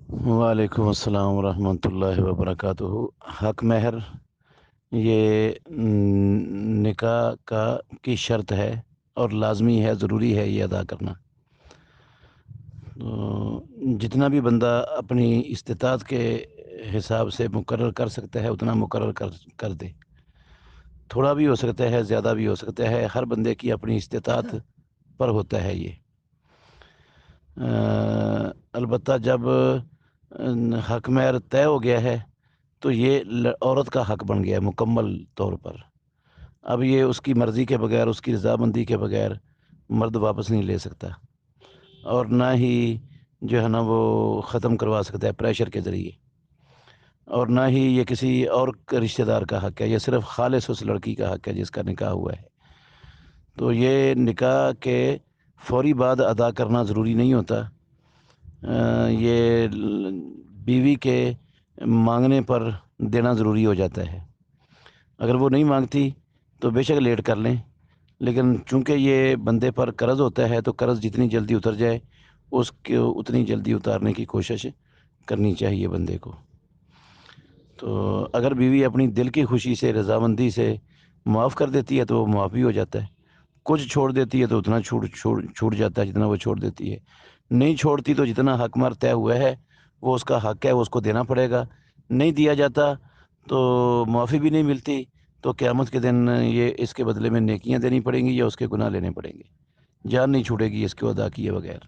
وعلیکم السلام ورحمۃ اللہ وبرکاتہ۔ حق مہر یہ نکاح کی شرط ہے اور لازمی ہے، ضروری ہے یہ ادا کرنا۔ تو جتنا بھی بندہ اپنی استطاعت کے حساب سے مقرر کر سکتا ہے اتنا مقرر کر دے۔ تھوڑا بھی ہو سکتا ہے، زیادہ بھی ہو سکتا ہے، ہر بندے کی اپنی استطاعت پر ہوتا ہے یہ۔ البتہ جب حق مہر طے ہو گیا ہے تو یہ عورت کا حق بن گیا ہے مکمل طور پر۔ اب یہ اس کی مرضی کے بغیر، اس کی رضامندی کے بغیر مرد واپس نہیں لے سکتا، اور نہ ہی جو ہے نا وہ ختم کروا سکتا ہے پریشر کے ذریعے، اور نہ ہی یہ کسی اور رشتہ دار کا حق ہے، یہ صرف خالص اس لڑکی کا حق ہے جس کا نکاح ہوا ہے۔ تو یہ نکاح کے فوری بعد ادا کرنا ضروری نہیں ہوتا، یہ بیوی کے مانگنے پر دینا ضروری ہو جاتا ہے۔ اگر وہ نہیں مانگتی تو بے شک لیٹ کر لیں، لیکن چونکہ یہ بندے پر قرض ہوتا ہے تو قرض جتنی جلدی اتر جائے اس کو اتنی جلدی اتارنے کی کوشش کرنی چاہیے بندے کو۔ تو اگر بیوی اپنی دل کی خوشی سے، رضامندی سے معاف کر دیتی ہے تو وہ معاف بھی ہو جاتا ہے، کچھ چھوڑ دیتی ہے تو اتنا چھوٹ جاتا ہے جتنا وہ چھوڑ دیتی ہے، نہیں چھوڑتی تو جتنا حق مہر طے ہوا ہے وہ اس کا حق ہے، وہ اس کو دینا پڑے گا، نہیں دیا جاتا تو معافی بھی نہیں ملتی، تو قیامت کے دن یہ اس کے بدلے میں نیکیاں دینی پڑیں گی یا اس کے گناہ لینے پڑیں گے، جان نہیں چھوٹے گی اس کو ادا کیے بغیر۔